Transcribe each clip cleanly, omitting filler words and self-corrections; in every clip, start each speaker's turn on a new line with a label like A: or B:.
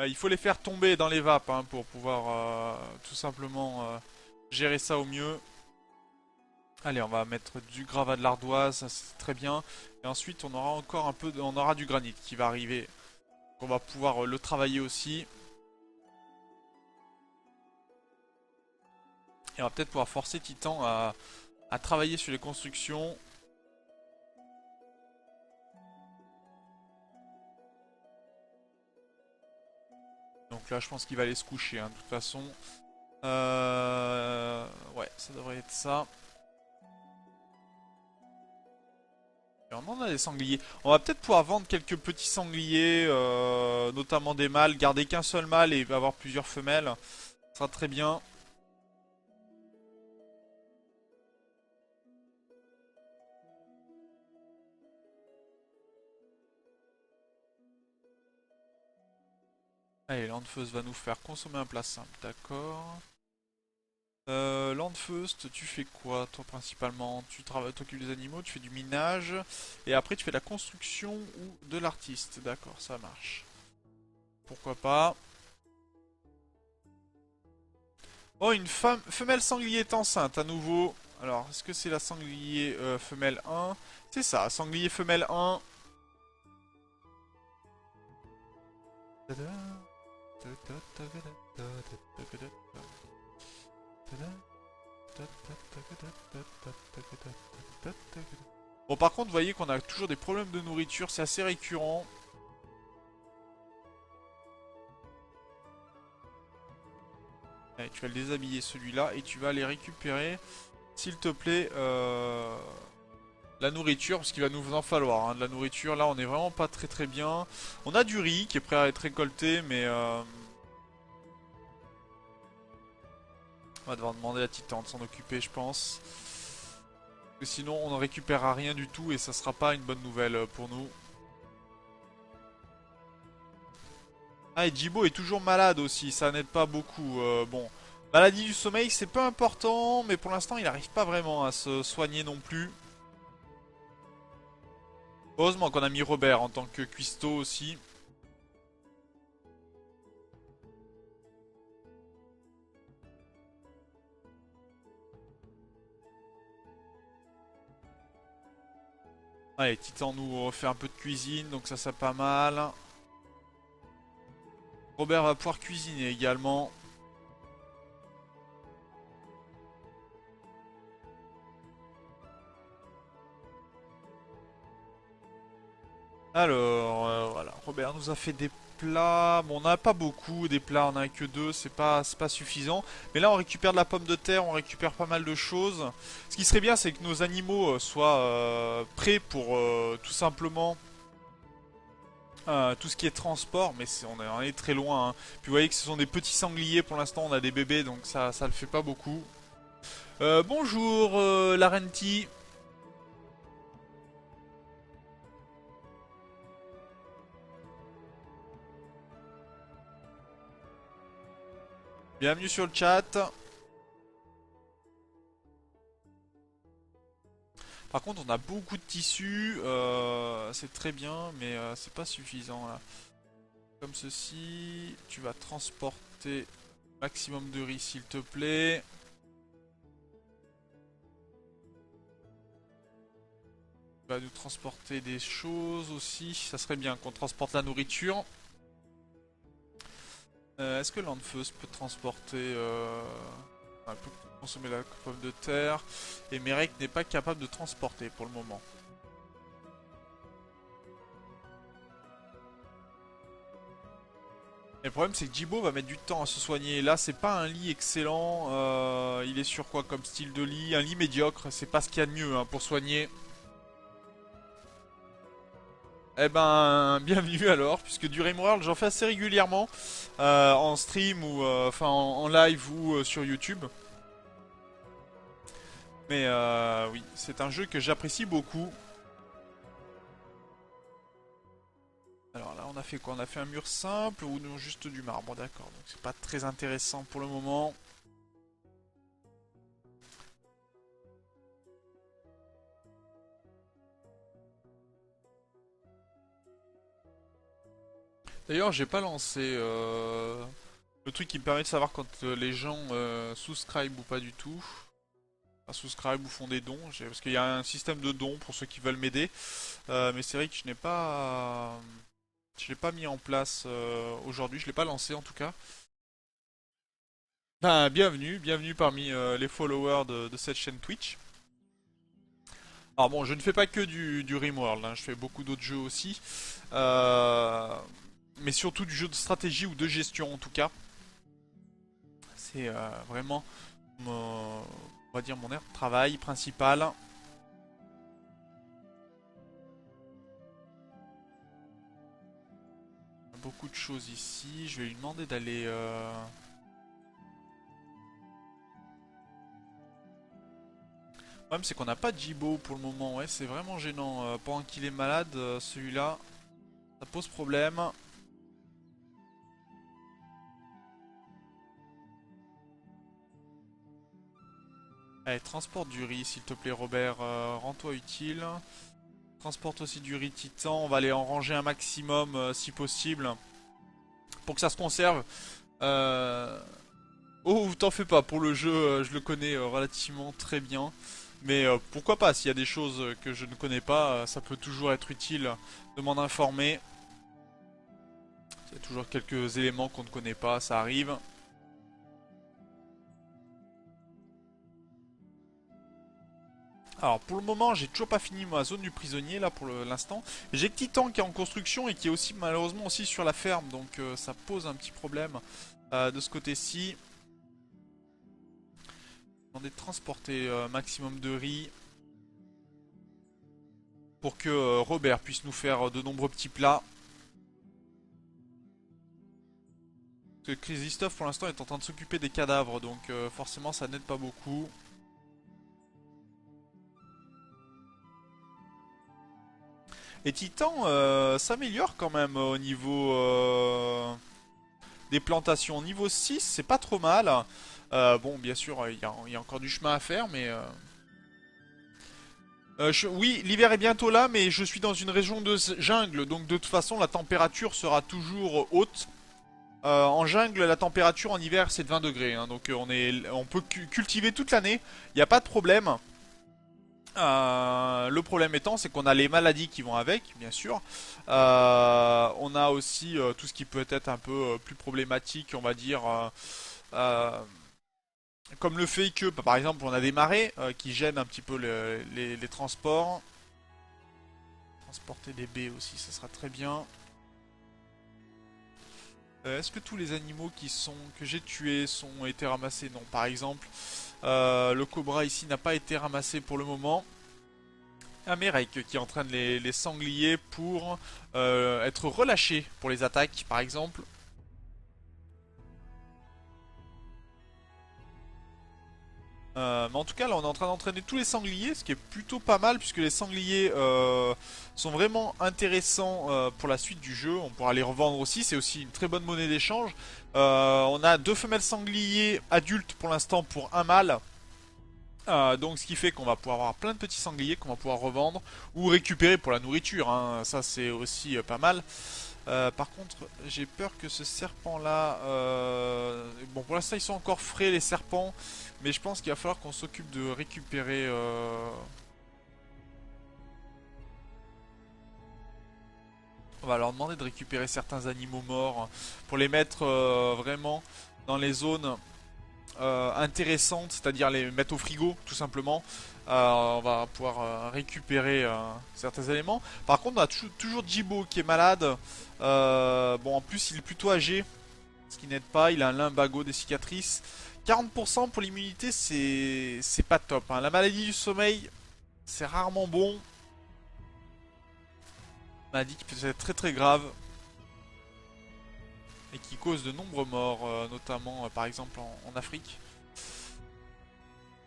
A: Il faut les faire tomber dans les vapes hein, pour pouvoir tout simplement gérer ça au mieux. Allez, on va mettre du gravat de l'ardoise, ça c'est très bien. Et ensuite, on aura encore un peu, on aura du granit qui va arriver. On va pouvoir le travailler aussi. Et on va peut-être pouvoir forcer Titan à travailler sur les constructions. Donc là, je pense qu'il va aller se coucher, hein, de toute façon. Ouais, ça devrait être ça. Et on en a des sangliers. On va peut-être pouvoir vendre quelques petits sangliers, notamment des mâles. Garder qu'un seul mâle et avoir plusieurs femelles. Ça sera très bien. Allez, Landfeust va nous faire consommer un plat simple, d'accord. Landfeust, tu fais quoi toi principalement? Tu travailles, t'occupes des animaux, tu fais du minage, et après tu fais de la construction ou de l'artiste, d'accord, ça marche. Pourquoi pas. Oh, une femme, femelle sanglier est enceinte à nouveau. Alors, est-ce que c'est la sanglier femelle 1? C'est ça, sanglier femelle 1. Bon, par contre, vous voyez qu'on a toujours des problèmes de nourriture, c'est assez récurrent. Allez, tu vas le déshabiller celui-là et tu vas aller récupérer, s'il te plaît, la nourriture, parce qu'il va nous en falloir hein, de la nourriture. Là, on est vraiment pas très très bien. On a du riz qui est prêt à être récolté, mais on va devoir demander à Titan de s'en occuper, je pense. Parce que sinon, on ne récupérera rien du tout et ça sera pas une bonne nouvelle pour nous. Ah, et Jibo est toujours malade aussi, ça n'aide pas beaucoup. Bon, maladie du sommeil, c'est peu important, mais pour l'instant, il n'arrive pas vraiment à se soigner non plus. Heureusement qu'on a mis Robert en tant que cuistot aussi. Allez, Titan nous refait un peu de cuisine, donc ça c'est pas mal. Robert va pouvoir cuisiner également. Alors, voilà, Robert nous a fait des plats. Bon, on n'a pas beaucoup des plats, on en a que deux, c'est pas suffisant. Mais là, on récupère de la pomme de terre, on récupère pas mal de choses. Ce qui serait bien, c'est que nos animaux soient prêts pour tout simplement tout ce qui est transport. Mais on est très loin, hein. Puis vous voyez que ce sont des petits sangliers pour l'instant, on a des bébés, donc ça le fait pas beaucoup. Bonjour, Larenti. Bienvenue sur le chat. Par contre, on a beaucoup de tissus, c'est très bien, mais c'est pas suffisant là. Comme ceci, tu vas transporter maximum de riz s'il te plaît. Tu vas nous transporter des choses aussi, ça serait bien qu'on transporte la nourriture. Est-ce que Landfeust peut transporter... peut consommer la pomme de terre. Et Merek n'est pas capable de transporter pour le moment. Et le problème c'est que Jibo va mettre du temps à se soigner. Là c'est pas un lit excellent. Il est sur quoi comme style de lit? Un lit médiocre, c'est pas ce qu'il y a de mieux hein, pour soigner. Eh ben, bienvenue alors, puisque du Rimworld j'en fais assez régulièrement en stream ou enfin en live ou sur YouTube. Mais oui, c'est un jeu que j'apprécie beaucoup. Alors là, on a fait quoi? On a fait un mur simple ou non, juste du marbre, d'accord. Donc c'est pas très intéressant pour le moment. D'ailleurs, j'ai pas lancé le truc qui me permet de savoir quand les gens subscribe ou pas du tout. Enfin, subscribe ou font des dons. Parce qu'il y a un système de dons pour ceux qui veulent m'aider. Mais c'est vrai que je l'ai pas mis en place aujourd'hui. Je l'ai pas lancé en tout cas. Ben, bienvenue parmi les followers de cette chaîne Twitch. Alors bon, je ne fais pas que du Rimworld, hein, je fais beaucoup d'autres jeux aussi. Euh, mais surtout du jeu de stratégie ou de gestion en tout cas. C'est vraiment on va dire mon aire de travail principal. Beaucoup de choses ici. Je vais lui demander d'aller... Le problème c'est qu'on n'a pas de Jibo pour le moment. Ouais, c'est vraiment gênant. Pendant qu'il est malade, celui-là, ça pose problème. Allez, transporte du riz s'il te plaît Robert. Rends-toi utile. Transporte aussi du riz titan. On va aller en ranger un maximum si possible. Pour que ça se conserve. Euh... Oh, t'en fais pas, pour le jeu, je le connais relativement très bien. Mais pourquoi pas, s'il y a des choses que je ne connais pas, ça peut toujours être utile de m'en informer. Il y a toujours quelques éléments qu'on ne connaît pas, ça arrive. Alors pour le moment, j'ai toujours pas fini ma zone du prisonnier là pour l'instant. J'ai que Titan qui est en construction et qui est aussi malheureusement aussi sur la ferme, donc ça pose un petit problème de ce côté-ci. Demander de transporter maximum de riz pour que Robert puisse nous faire de nombreux petits plats. Parce que Christophe pour l'instant est en train de s'occuper des cadavres, donc forcément ça n'aide pas beaucoup. Et Titan s'améliore quand même au niveau des plantations. Niveau 6, c'est pas trop mal. Bon, bien sûr, il y a encore du chemin à faire, mais... oui, l'hiver est bientôt là, mais je suis dans une région de jungle, donc de toute façon la température sera toujours haute. En jungle, la température en hiver c'est de 20 degrés, hein, donc on peut cultiver toute l'année, il n'y a pas de problème. Le problème étant, c'est qu'on a les maladies qui vont avec, bien sûr. On a aussi tout ce qui peut être un peu plus problématique, on va dire, euh, comme le fait que, par exemple, on a des marées qui gênent un petit peu les transports. Transporter des baies aussi, ça sera très bien. Est-ce que tous les animaux que j'ai tués ont été ramassés? Non, par exemple, le cobra ici n'a pas été ramassé pour le moment. Un Merek qui entraîne les sangliers pour être relâchés pour les attaques, par exemple. Mais en tout cas, là, on est en train d'entraîner tous les sangliers, ce qui est plutôt pas mal, puisque les sangliers sont vraiment intéressants pour la suite du jeu. On pourra les revendre aussi, c'est aussi une très bonne monnaie d'échange. On a 2 femelles sangliers adultes pour l'instant pour un mâle. Donc ce qui fait qu'on va pouvoir avoir plein de petits sangliers qu'on va pouvoir revendre ou récupérer pour la nourriture, hein. Ça c'est aussi pas mal. Par contre j'ai peur que ce serpent là... Bon pour l'instant ils sont encore frais les serpents, mais je pense qu'il va falloir qu'on s'occupe de récupérer... On va leur demander de récupérer certains animaux morts pour les mettre vraiment dans les zones intéressantes, c'est-à-dire les mettre au frigo tout simplement. On va pouvoir récupérer certains éléments. Par contre, on a toujours Jibo qui est malade. Bon, en plus, il est plutôt âgé, ce qui n'aide pas. Il a un lumbago, des cicatrices. 40% pour l'immunité, c'est pas top, hein. La maladie du sommeil, c'est rarement bon. Maladie qui peut être très très grave et qui cause de nombreux morts, notamment par exemple en Afrique.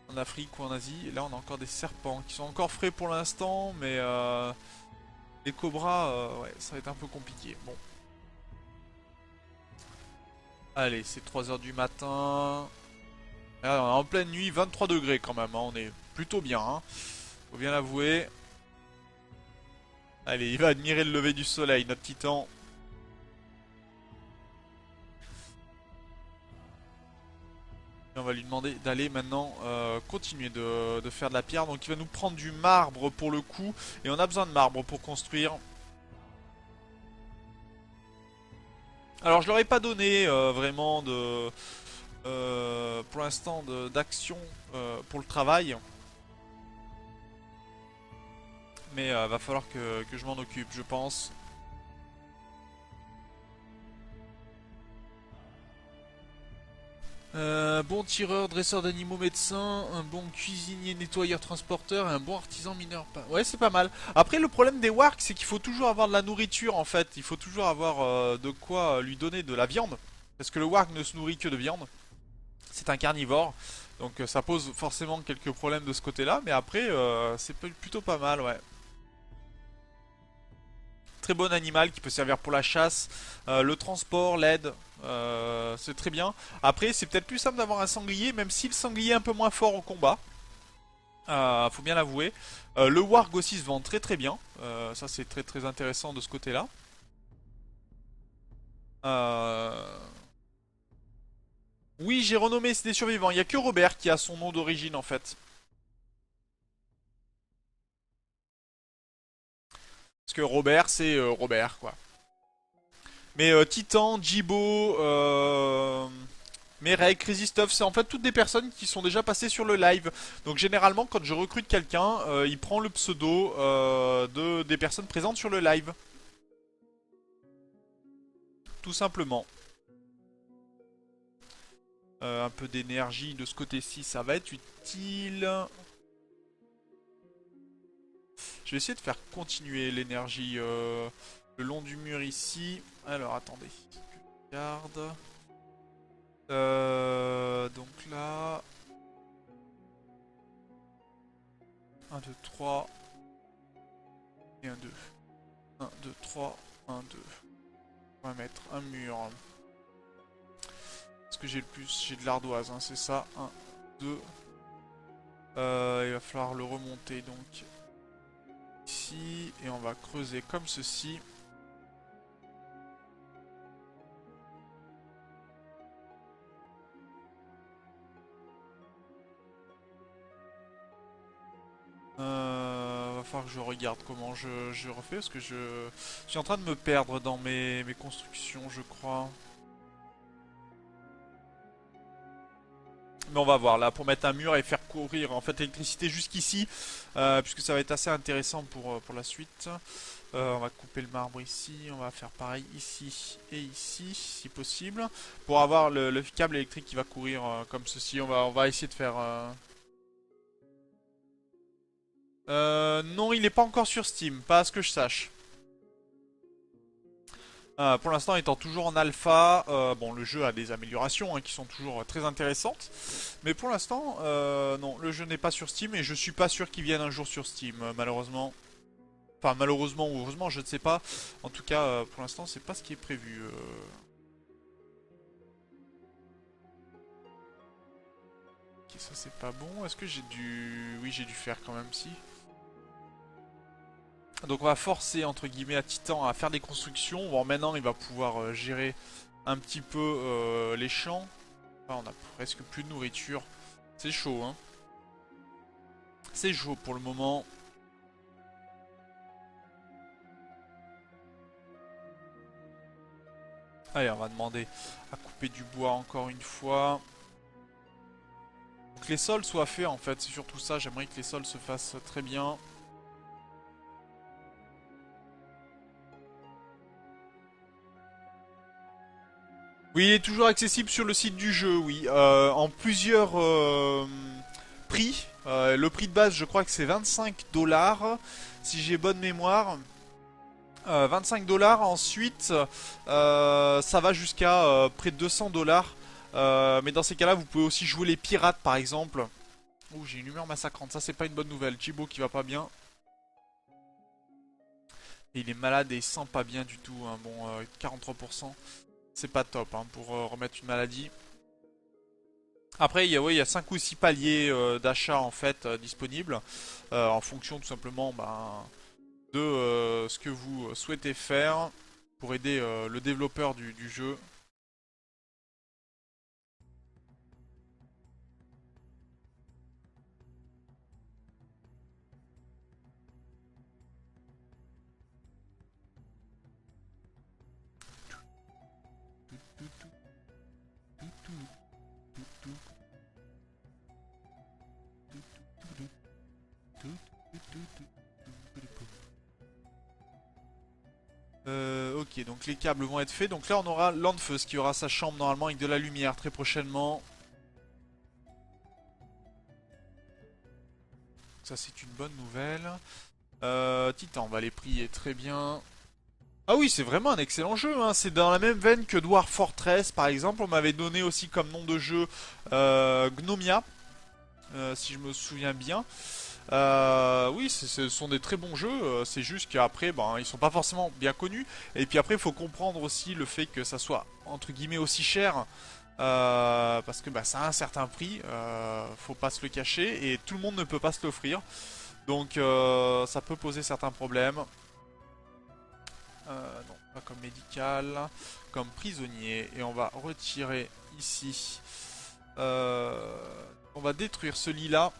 A: En Afrique ou en Asie. Et là, on a encore des serpents qui sont encore frais pour l'instant, mais les cobras, ouais, ça va être un peu compliqué. Bon. Allez, c'est 3 heures du matin. Là, on est en pleine nuit, 23 degrés quand même, hein. On est plutôt bien, hein. Faut bien l'avouer. Allez, il va admirer le lever du soleil, notre titan. Et on va lui demander d'aller maintenant continuer de faire de la pierre. Donc il va nous prendre du marbre pour le coup. Et on a besoin de marbre pour construire. Alors je leur ai pas donné vraiment pour l'instant d'action pour le travail. Mais va falloir que je m'en occupe, je pense. Bon tireur, dresseur d'animaux, médecin, un bon cuisinier, nettoyeur, transporteur, et un bon artisan mineur. Ouais, c'est pas mal. Après, le problème des wargs, c'est qu'il faut toujours avoir de la nourriture en fait. Il faut toujours avoir de quoi lui donner de la viande. Parce que le warg ne se nourrit que de viande. C'est un carnivore. Donc ça pose forcément quelques problèmes de ce côté-là. Mais après, c'est plutôt pas mal, ouais. Très bon animal qui peut servir pour la chasse, le transport, l'aide, c'est très bien. Après, c'est peut-être plus simple d'avoir un sanglier, même si le sanglier est un peu moins fort au combat. Faut bien l'avouer. Le warg aussi se vend très très bien. Ça c'est très très intéressant de ce côté-là. Euh... Oui, j'ai renommé des survivants. Il n'y a que Robert qui a son nom d'origine en fait. Parce que Robert, c'est Robert quoi. Mais Titan, Jibo, Merek, Crazy c'est en fait toutes des personnes qui sont déjà passées sur le live. Donc généralement, quand je recrute quelqu'un, il prend le pseudo des personnes présentes sur le live. Tout simplement. Un peu d'énergie de ce côté-ci, ça va être utile. Je vais essayer de faire continuer l'énergie le long du mur ici. Alors attendez. Je regarde. Donc là. 1, 2, 3. Et 1, 2. 1, 2, 3. 1, 2. On va mettre un mur. Est-ce que j'ai le plus? J'ai de l'ardoise, hein, c'est ça. 1, 2. Il va falloir le remonter donc ici. Et on va creuser comme ceci. Va falloir que je regarde comment je refais parce que je suis en train de me perdre dans mes constructions, je crois. Mais on va voir là pour mettre un mur et faire courir en fait l'électricité jusqu'ici, puisque ça va être assez intéressant pour la suite. On va couper le marbre ici, on va faire pareil ici et ici si possible, pour avoir le câble électrique qui va courir comme ceci. On va essayer de faire. Non, il n'est pas encore sur Steam, pas à ce que je sache. Pour l'instant, étant toujours en alpha, bon, le jeu a des améliorations hein, qui sont toujours très intéressantes. Mais pour l'instant, non, le jeu n'est pas sur Steam et je suis pas sûr qu'il vienne un jour sur Steam, malheureusement. Enfin, malheureusement ou heureusement, je ne sais pas. En tout cas, pour l'instant, c'est pas ce qui est prévu. Ok, ça c'est pas bon. Est-ce que j'ai dû... Oui, j'ai dû faire quand même, si. Donc on va forcer, entre guillemets, à Titan à faire des constructions. Bon, maintenant, il va pouvoir gérer un petit peu les champs. Ah, on a presque plus de nourriture. C'est chaud, hein. C'est chaud pour le moment. Allez, on va demander à couper du bois encore une fois. Pour que les sols soient faits, en fait. C'est surtout ça. J'aimerais que les sols se fassent très bien. Oui, il est toujours accessible sur le site du jeu, oui. En plusieurs prix. Le prix de base, je crois que c'est 25 dollars, si j'ai bonne mémoire. 25 dollars. Ensuite, ça va jusqu'à près de 200 dollars. Mais dans ces cas-là, vous pouvez aussi jouer les pirates, par exemple. Ouh, j'ai une humeur massacrante. Ça, c'est pas une bonne nouvelle. Chibo qui va pas bien. Et il est malade et il sent pas bien du tout, hein. Bon, 43%. C'est pas top hein, pour remettre une maladie. Après, il y a 5 ou 6 paliers d'achat en fait disponibles en fonction tout simplement ben, de ce que vous souhaitez faire pour aider le développeur du jeu. Ok, donc les câbles vont être faits. Donc là, on aura Landfeus qui aura sa chambre normalement avec de la lumière très prochainement. Ça, c'est une bonne nouvelle. Titan, on va les prier très bien. Ah oui, c'est vraiment un excellent jeu, hein. C'est dans la même veine que Dwarf Fortress, par exemple. On m'avait donné aussi comme nom de jeu Gnomia, si je me souviens bien. Oui, ce sont des très bons jeux. C'est juste qu'après, ben, ils sont pas forcément bien connus. Et puis après, il faut comprendre aussi le fait que ça soit entre guillemets aussi cher. Parce que bah, ça a un certain prix, faut pas se le cacher, et tout le monde ne peut pas se l'offrir. Donc ça peut poser certains problèmes. Non, pas comme médical, comme prisonnier. Et on va retirer ici. On va détruire ce lit-là.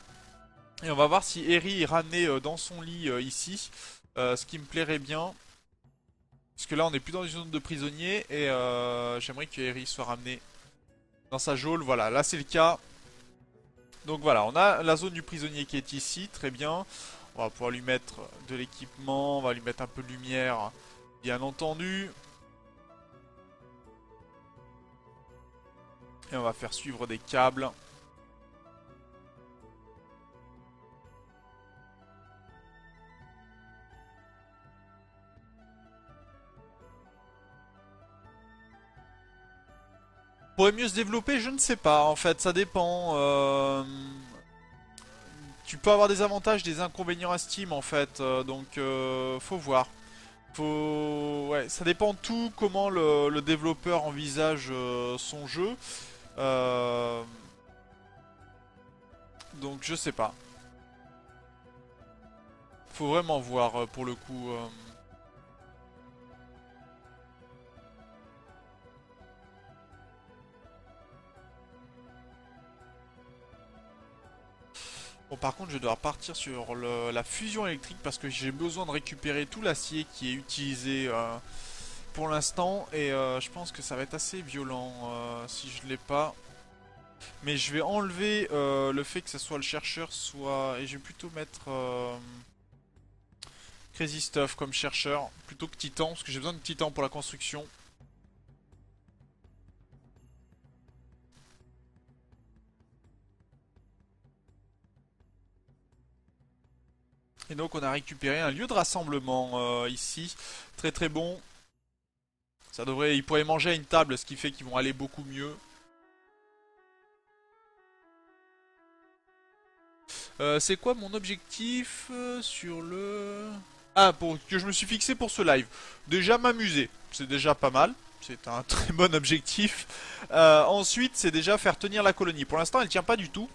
A: Et on va voir si Eri est ramené dans son lit ici. Ce qui me plairait bien. Parce que là, on n'est plus dans une zone de prisonnier. Et j'aimerais que Eri soit ramené dans sa geôle. Voilà, là c'est le cas. Donc voilà, on a la zone du prisonnier qui est ici. Très bien. On va pouvoir lui mettre de l'équipement. On va lui mettre un peu de lumière. Bien entendu. Et on va faire suivre des câbles. Pourrait mieux se développer, je ne sais pas. En fait, ça dépend. Tu peux avoir des avantages, des inconvénients à Steam en fait. Donc, faut voir. Ouais, ça dépend de tout comment le développeur envisage son jeu. Euh, donc, je sais pas. Faut vraiment voir pour le coup. Bon, par contre, je dois repartir sur la fusion électrique parce que j'ai besoin de récupérer tout l'acier qui est utilisé pour l'instant. Et je pense que ça va être assez violent si je l'ai pas. Mais je vais enlever le fait que ce soit le chercheur, soit. Et je vais plutôt mettre Crazy Stuff comme chercheur plutôt que Titan parce que j'ai besoin de Titan pour la construction. Et donc on a récupéré un lieu de rassemblement ici, très très bon. Ça devrait, ils pourraient manger à une table, ce qui fait qu'ils vont aller beaucoup mieux. C'est quoi mon objectif sur le... Ah, pour, que je me suis fixé pour ce live. Déjà m'amuser, c'est déjà pas mal. C'est un très bon objectif. Ensuite, c'est déjà faire tenir la colonie. Pour l'instant, elle tient pas du tout.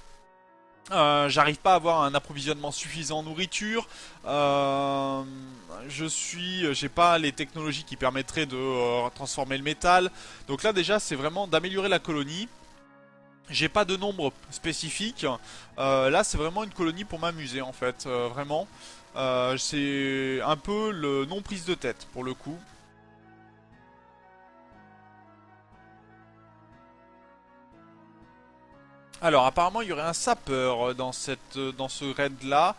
A: J'arrive pas à avoir un approvisionnement suffisant en nourriture. Euh, j'ai pas les technologies qui permettraient de transformer le métal. Donc là, déjà, c'est vraiment d'améliorer la colonie. J'ai pas de nombre spécifique. Là, c'est vraiment une colonie pour m'amuser en fait, vraiment. C'est un peu le non prise de tête pour le coup. Alors, apparemment, il y aurait un sapeur dans ce raid là.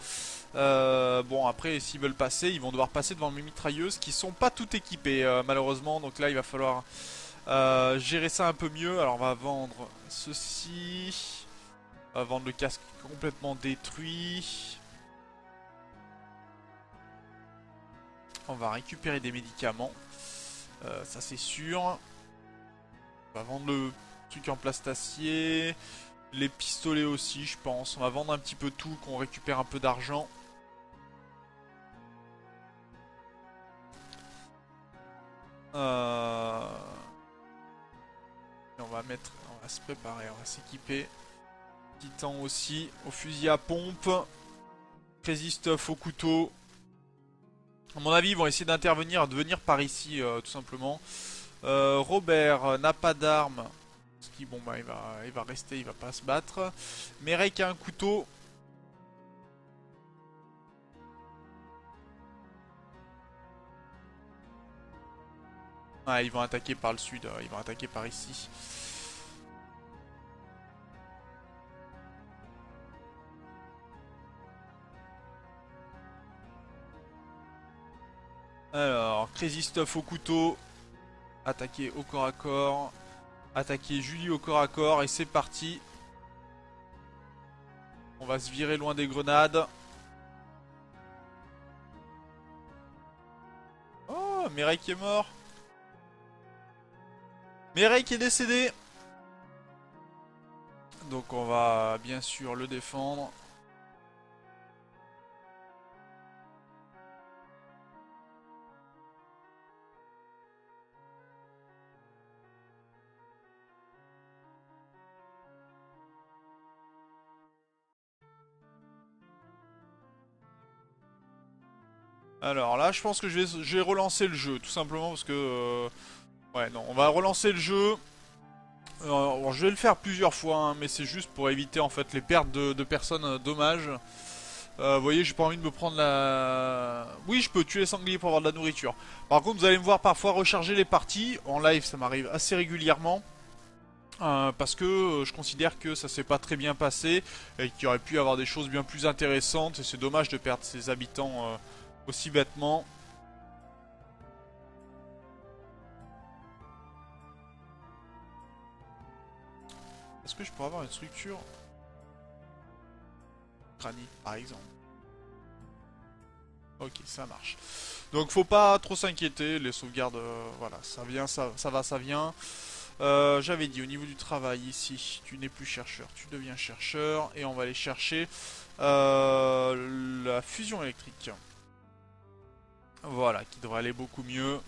A: Bon, après, s'ils veulent passer, ils vont devoir passer devant mes mitrailleuses qui sont pas toutes équipées malheureusement. Donc là, il va falloir gérer ça un peu mieux. Alors, on va vendre ceci. On va vendre le casque complètement détruit. On va récupérer des médicaments. Ça c'est sûr. On va vendre le truc en plastacier. Les pistolets aussi, je pense. On va vendre un petit peu tout, qu'on récupère un peu d'argent. Euh... On va se préparer, on va s'équiper. Titan aussi, au fusil à pompe. Crazy Stuff au couteau. À mon avis, ils vont essayer d'intervenir, de venir par ici, tout simplement. Robert n'a pas d'armes. Ce qui, bon, bah, il va rester, il va pas se battre. Merek a un couteau. Ah, ils vont attaquer par le sud, ils vont attaquer par ici. Alors, Crazy Stuff au couteau. Attaquer au corps à corps. Attaquer Julie au corps à corps. Et c'est parti. On va se virer loin des grenades. Oh, Mireille qui est mort. Mireille qui est décédé. Donc on va bien sûr le défendre. Alors là, je pense que je vais relancer le jeu, tout simplement parce que... ouais, non, on va relancer le jeu. Bon, je vais le faire plusieurs fois, hein, mais c'est juste pour éviter en fait les pertes de personnes dommages. Vous voyez, j'ai pas envie de me prendre la... Oui, je peux tuer les sangliers pour avoir de la nourriture. Par contre, vous allez me voir parfois recharger les parties. En live, ça m'arrive assez régulièrement. Parce que je considère que ça s'est pas très bien passé et qu'il y aurait pu y avoir des choses bien plus intéressantes. Et c'est dommage de perdre ses habitants aussi bêtement. Est-ce que je pourrais avoir une structure granite par exemple? Ok, ça marche. Donc faut pas trop s'inquiéter, les sauvegardes, voilà, ça vient, ça va, ça vient. J'avais dit au niveau du travail ici, tu n'es plus chercheur, tu deviens chercheur et on va aller chercher la fusion électrique. Voilà, qui devrait aller beaucoup mieux.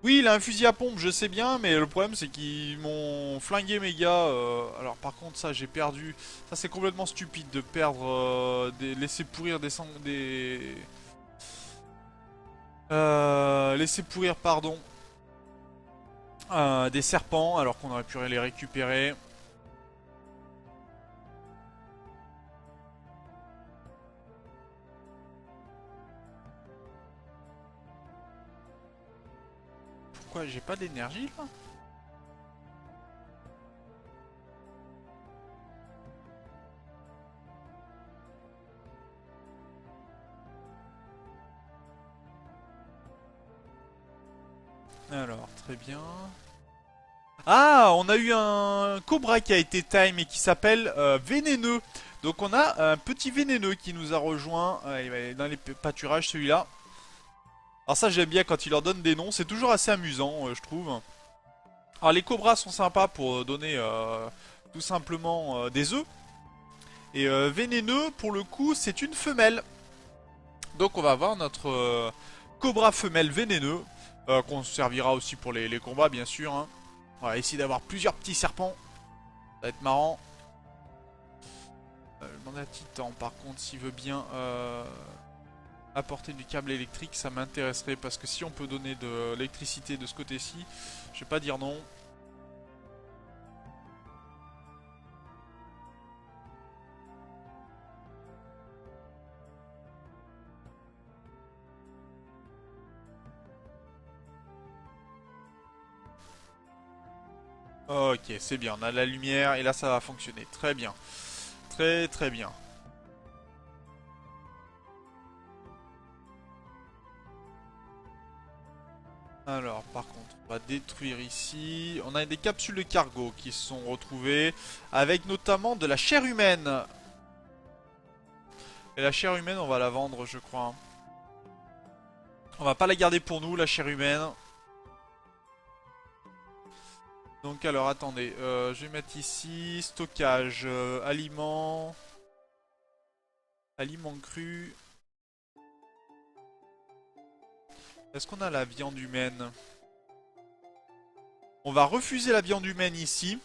A: Oui, il a un fusil à pompe, je sais bien, mais le problème c'est qu'ils m'ont flingué mes gars. Alors par contre ça j'ai perdu. Ça c'est complètement stupide de perdre, laisser pourrir laisser pourrir pardon des serpents alors qu'on aurait pu les récupérer. Pourquoi j'ai pas d'énergie là? Alors, très bien. Ah, on a eu un cobra qui a été time et qui s'appelle Vénéneux. Donc on a un petit vénéneux qui nous a rejoint. Il va aller dans les pâturages celui-là. Alors ça j'aime bien quand il leur donne des noms. C'est toujours assez amusant je trouve. Alors les cobras sont sympas pour donner tout simplement des œufs. Et Vénéneux pour le coup c'est une femelle. Donc on va avoir notre cobra femelle vénéneux. Qu'on servira aussi pour les combats bien sûr. Hein. On va essayer d'avoir plusieurs petits serpents. Ça va être marrant. Je demande à Titan par contre s'il veut bien apporter du câble électrique, ça m'intéresserait parce que si on peut donner de l'électricité de ce côté-ci, je vais pas dire non. Ok, c'est bien, on a la lumière et là ça va fonctionner. Très bien. Très très bien. Alors, par contre, on va détruire ici. On a des capsules de cargo qui se sont retrouvées, avec notamment de la chair humaine. Et la chair humaine, on va la vendre, je crois. On va pas la garder pour nous, la chair humaine. Donc alors, attendez. Je vais mettre ici, stockage, aliments. Aliments crus. Est-ce qu'on a la viande humaine? On va refuser la viande humaine ici.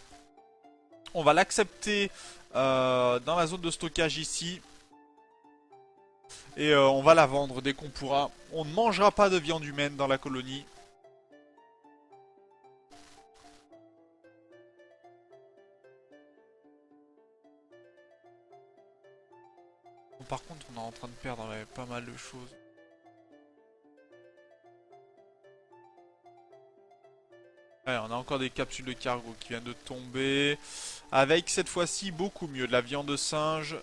A: On va l'accepter dans la zone de stockage ici. Et on va la vendre dès qu'on pourra. On ne mangera pas de viande humaine dans la colonie. Bon, par contre, on est en train de perdre pas mal de choses. Ouais, on a encore des capsules de cargo qui viennent de tomber. Avec cette fois-ci beaucoup mieux. De la viande de singe.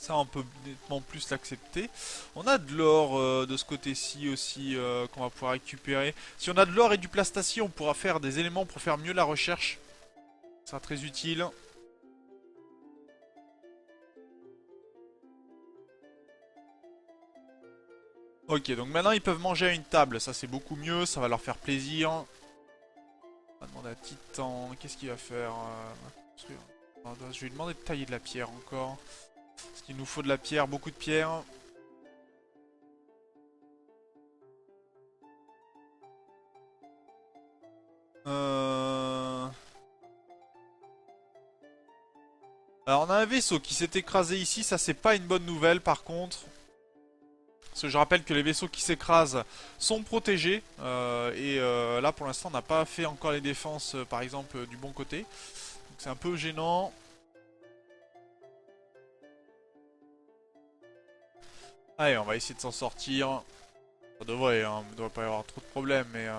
A: Ça, on peut nettement plus l'accepter. On a de l'or de ce côté-ci aussi qu'on va pouvoir récupérer. Si on a de l'or et du plastacie, on pourra faire des éléments pour faire mieux la recherche. Ça sera très utile. Ok, donc maintenant ils peuvent manger à une table. Ça, c'est beaucoup mieux. Ça va leur faire plaisir. On va demander à Titan. Qu'est-ce qu'il va faire construire. Je vais lui demander de tailler de la pierre encore. Parce qu'il nous faut de la pierre, beaucoup de pierre. Euh... Alors on a un vaisseau qui s'est écrasé ici, ça c'est pas une bonne nouvelle par contre. Parce que je rappelle que les vaisseaux qui s'écrasent sont protégés. Là pour l'instant on n'a pas fait encore les défenses par exemple du bon côté. Donc c'est un peu gênant. Allez, on va essayer de s'en sortir. Ça devrait, hein, il ne devrait pas y avoir trop de problèmes mais...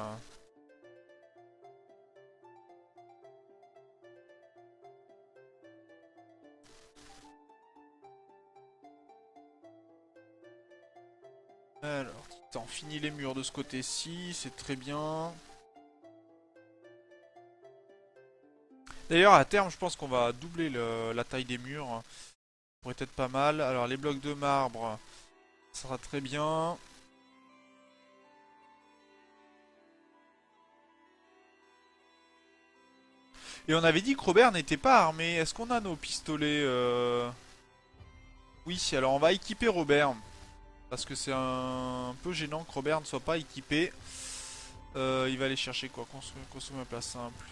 A: Alors, Titan, finit les murs de ce côté-ci, c'est très bien. D'ailleurs, à terme, je pense qu'on va doubler la taille des murs. Ça pourrait être pas mal. Alors, les blocs de marbre, ça sera très bien. Et on avait dit que Robert n'était pas armé. Est-ce qu'on a nos pistolets Oui, alors on va équiper Robert. Parce que c'est un peu gênant que Robert ne soit pas équipé. Il va aller chercher quoi? Consommer un place simple.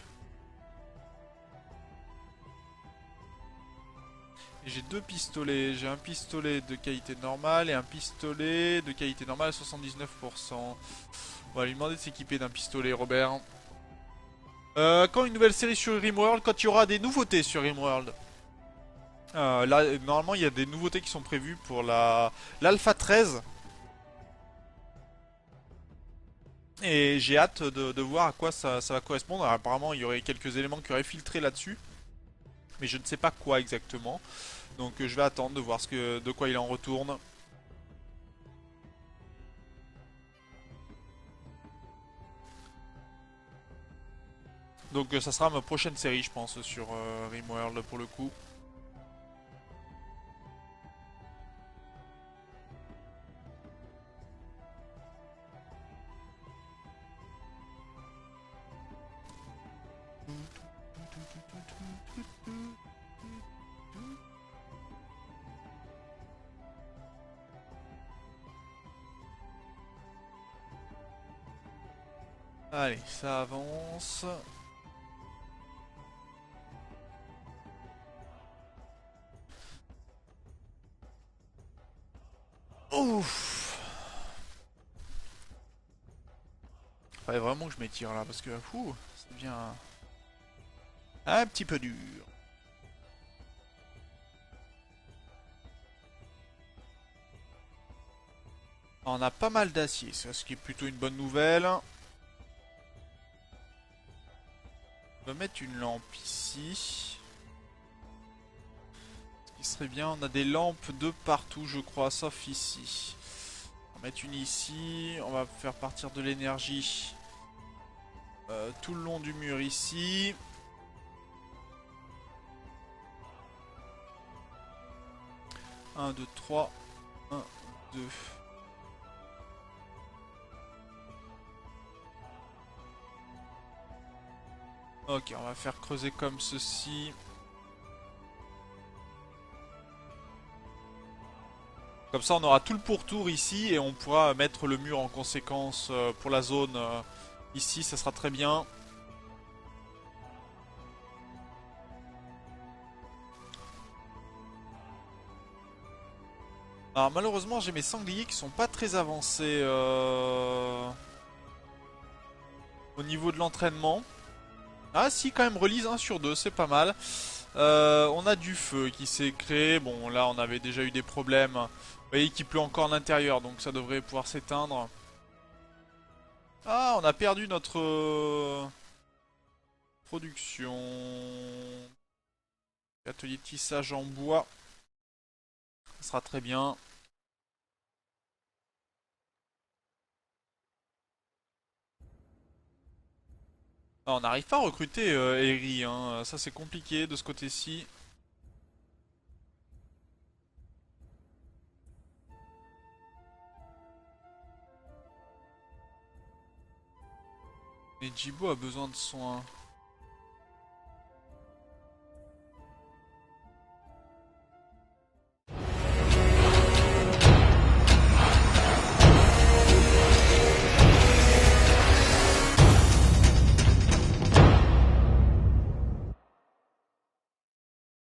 A: J'ai deux pistolets. J'ai un pistolet de qualité normale et un pistolet de qualité normale à 79%. On va lui demander de s'équiper d'un pistolet, Robert. Quand une nouvelle série sur Rimworld, quand il y aura des nouveautés sur Rimworld. Là, normalement, il y a des nouveautés qui sont prévues pour l'Alpha 13. Et j'ai hâte de voir à quoi ça va correspondre. Alors, apparemment, il y aurait quelques éléments qui auraient filtré là-dessus. Mais je ne sais pas quoi exactement. Donc je vais attendre de voir de quoi il en retourne. Donc ça sera ma prochaine série, je pense, sur Rimworld pour le coup. Allez, ça avance. Ouf. Faudrait vraiment que je m'étire là parce que ça devient un petit peu dur. On a pas mal d'acier, ce qui est plutôt une bonne nouvelle. On va mettre une lampe ici. Ce qui serait bien, on a des lampes de partout je crois, sauf ici. On va mettre une ici, on va faire partir de l'énergie tout le long du mur ici. Un, 2, 3. 1, 2. Ok, on va faire creuser comme ceci. Comme ça, on aura tout le pourtour ici et on pourra mettre le mur en conséquence pour la zone ici. Ça sera très bien. Alors malheureusement, j'ai mes sangliers qui sont pas très avancés au niveau de l'entraînement. Ah si, quand même, release 1 sur 2, c'est pas mal. On a du feu qui s'est créé. Bon, là, on avait déjà eu des problèmes. Vous voyez qu'il pleut encore à l'intérieur, donc ça devrait pouvoir s'éteindre. Ah, on a perdu notre production. Atelier de tissage en bois. Ça sera très bien. Ah, on n'arrive pas à recruter Eri, hein. Ça c'est compliqué de ce côté-ci. Et Jibo a besoin de soins.